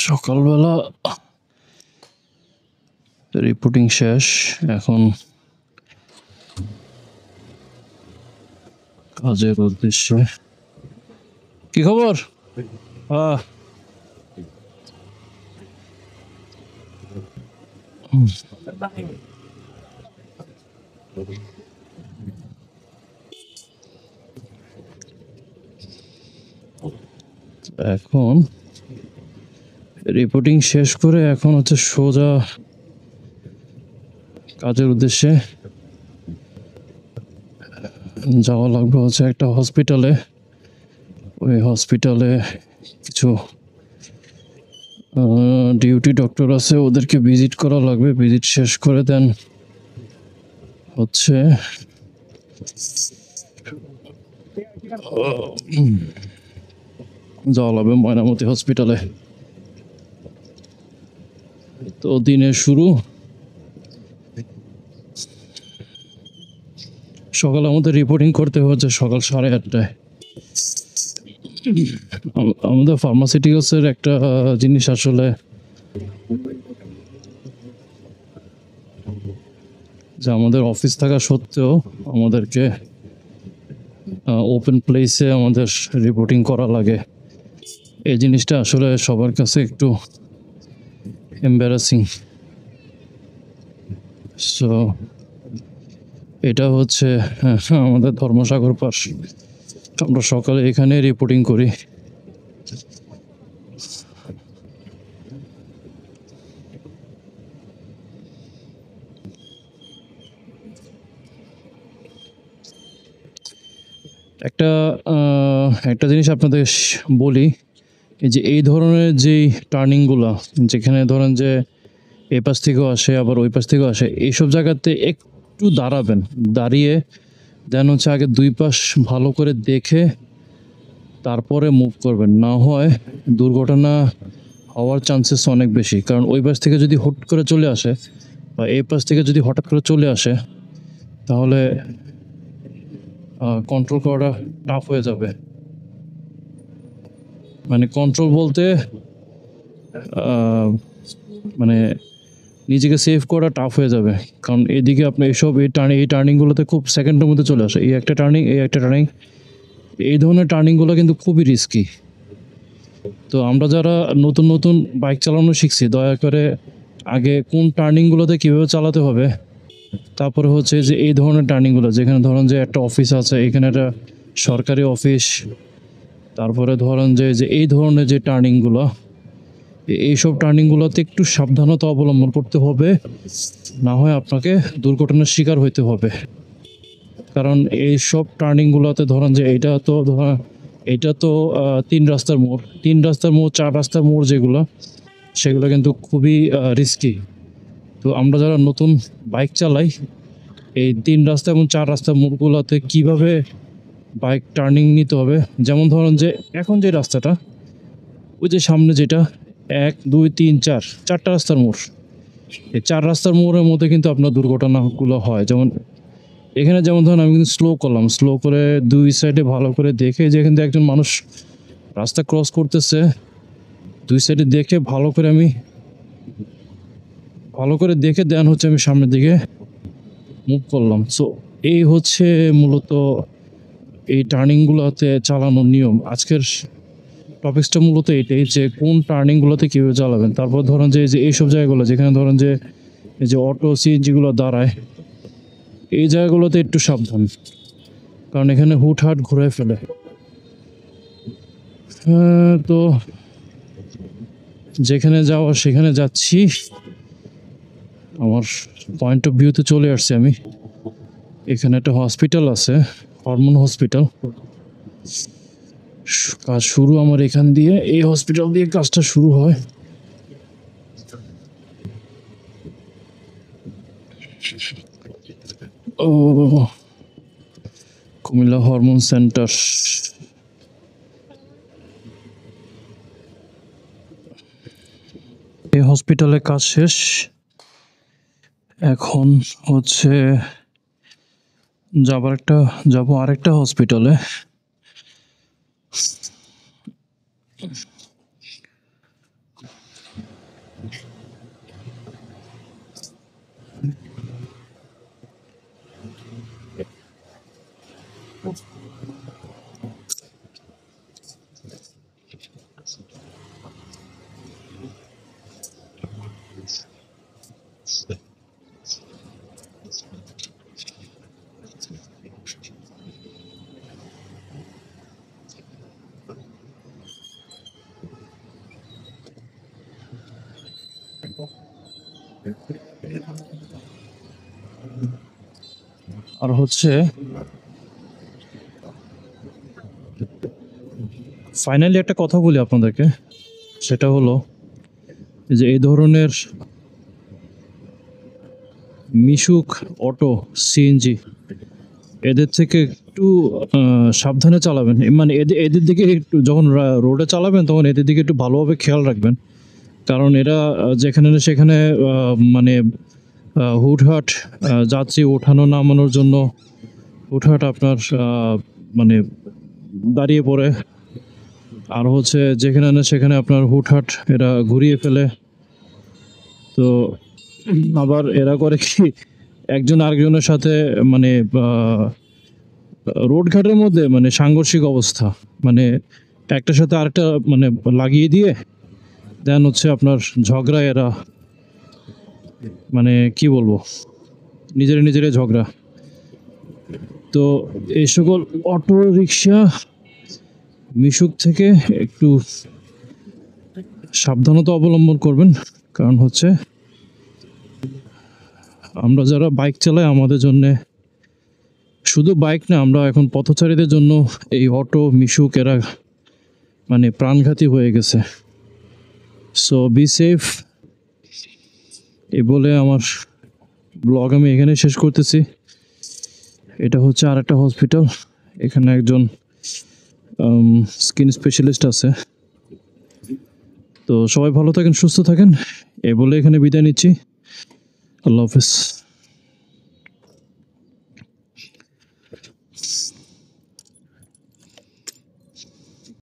সকালবেলা রিপোর্টিং শেষ, এখন কাজের উদ্দেশ্যে। কি খবর? এখন রিপোর্টিং শেষ করে এখন হচ্ছে সোজা কাজের উদ্দেশ্যে যাওয়া লাগবে হচ্ছে একটা হসপিটালে। ওই হসপিটালে কিছু ডিউটি ডক্টর আছে, ওদেরকে ভিজিট করা লাগবে। ভিজিট শেষ করে দেন হচ্ছে যাওয়া লাগবে ময়নামতি হসপিটালে। তো দিনের শুরু সকালে আমাদের রিপোর্টিং করতে হচ্ছে সকাল 8:30টায়। আমাদের ফার্মাসিউটিক্যালসের একটা জিনিস আসলে যে আমাদের অফিস থাকা সত্ত্বেও আমাদেরকে ওপেন প্লেসে আমাদের রিপোর্টিং করা লাগে। এই জিনিসটা আসলে সবার কাছে একটু এম্বারাসিং। সো এটা হচ্ছে আমাদের ধর্মসাগর পাশ। আমরা সকালে এখানে রিপোর্টিং করি। একটা জিনিস আপনাদের বলি, এই যে এই ধরনের যেই টার্নিংগুলো, যেখানে ধরেন যে এই পাশ থেকেও আসে আবার ওই পাশ থেকেও আসে, এইসব জায়গাতে একটু দাঁড়াবেন। দাঁড়িয়ে দেন হচ্ছে আগে দুই পাশ ভালো করে দেখে তারপরে মুভ করবেন, না হয় দুর্ঘটনা হওয়ার চান্সেস অনেক বেশি। কারণ ওই পাশ থেকে যদি হুট করে চলে আসে বা এই পাশ থেকে যদি হঠাৎ করে চলে আসে, তাহলে কন্ট্রোল করাটা টাফ হয়ে যাবে। মানে কন্ট্রোল বলতে মানে নিজেকে সেভ করা টাফ হয়ে যাবে। কারণ এদিকে আপনি এই টার্নিংগুলোতে খুব সেকেন্ডের মধ্যে চলে আসে। এই একটা টার্নিং, এই ধরনের টার্নিংগুলো কিন্তু খুবই রিস্কি। তো আমরা যারা নতুন নতুন বাইক চালানো শিখছি, দয়া করে আগে কোন টার্নিংগুলোতে কীভাবে চালাতে হবে, তারপরে হচ্ছে যে এই ধরনের টার্নিংগুলো, যেখানে ধরেন যে একটা অফিস আছে, এখানে একটা সরকারি অফিস, তারপরে ধরেন যে এই ধরনের যে টার্নিংগুলো, এইসব টার্নিংগুলোতে একটু সাবধানতা অবলম্বন করতে হবে, না হয় আপনাকে দুর্ঘটনার শিকার হইতে হবে। কারণ এইসব টার্নিংগুলোতে ধরেন যে এটা তো 3 রাস্তার মোড় 4 রাস্তার মোড় যেগুলো, সেগুলো কিন্তু খুবই রিস্কি। তো আমরা যারা নতুন বাইক চালাই, এই 3 রাস্তা এবং 4 রাস্তার মোড়গুলোতে কীভাবে বাইক টার্নিং নিতে হবে, যেমন ধরেন যে এখন যে রাস্তাটা, ওই যে সামনে যেটা 1 2 3 4 4টা রাস্তার মোড়, এই 4 রাস্তার মোড়ের মধ্যে কিন্তু আপনার দুর্ঘটনাগুলো হয়। যেমন এখানে যেমন ধরেন আমি কিন্তু স্লো করলাম, স্লো করে দুই সাইডে ভালো করে দেখে, যে এখান থেকে একজন মানুষ রাস্তা ক্রস করতেছে, দুই সাইডে দেখে ভালো করে দেখে দেন হচ্ছে আমি সামনের দিকে মুভ করলাম। সো এই হচ্ছে মূলত এই টার্নিংগুলোতে চালানোর নিয়ম। আজকের টপিকসটা মূলত এটাই, যে কোন টার্নিংগুলোতে কীভাবে চালাবেন। তারপর ধরেন যে এইসব জায়গাগুলো, যেখানে ধরেন যে এই যে অটো সিএনজিগুলো দাঁড়ায়, এই জায়গাগুলোতে একটু সাবধান, কারণ এখানে হুটহাট ঘুরে ফেলে। তো যেখানে যাওয়া সেখানে যাচ্ছি, আমার পয়েন্ট অফ ভিউতে চলে আসছি আমি। এখানে একটা হসপিটাল আছে, হরমোন হসপিটাল। কাজ শুরু আমার এখান দিয়ে, এই হসপিটাল দিয়ে কাজটা শুরু হয়। ও, কুমিল্লা হরমোন সেন্টার। এই হসপিটালে কাজ শেষ, এখন হচ্ছে যাব আরেকটা হসপিটালে। আর হচ্ছে ফাইনালি একটা কথা বলি আপনাদেরকে, সেটা হলো যে এই ধরনের মিশুক, অটো, সিএনজি এদের থেকে একটু সাবধানে চালাবেন। মানে এদের দিকে একটু যখন রোডে চালাবেন তখন এদের দিকে একটু ভালোভাবে খেয়াল রাখবেন। কারণ এরা যেখানে না সেখানে মানে হুটহাট যাত্রী ওঠানো নামানোর জন্য হুটহাট আপনার মানে দাঁড়িয়ে পড়ে। আর হচ্ছে যেখানে না সেখানে আপনার হুটহাট এরা ঘুরিয়ে ফেলে। তো আবার এরা করে কি, একজন আরেকজনের সাথে মানে রোডঘাটের মধ্যে মানে সাংঘর্ষিক অবস্থা, মানে একটার সাথে আরেকটা মানে লাগিয়ে দিয়ে দেন হচ্ছে আপনার ঝগড়া। এরা মানে কি বলবো, নিজেরাই ঝগড়া। তো এই সকল অটো রিক্সা মিশুক থেকে একটু সাবধানতা অবলম্বন করবেন। কারণ হচ্ছে আমরা যারা বাইক চালাই আমাদের জন্যে, শুধু বাইক না, আমরা এখন পথচারীদের জন্য এই অটো মিশুক এরা মানে প্রাণঘাতী হয়ে গেছে। So be safe. এই বলে আমার ব্লগ আমি এখানে শেষ করতেছি। এটা হচ্ছে আরেকটা হসপিটাল, এখানে একজন স্কিন স্পেশালিস্ট আছে। তো সবাই ভালো থাকেন, সুস্থ থাকেন, এ বলে এখানে বিদায় নিচ্ছি। আল্লাহ হাফেজ।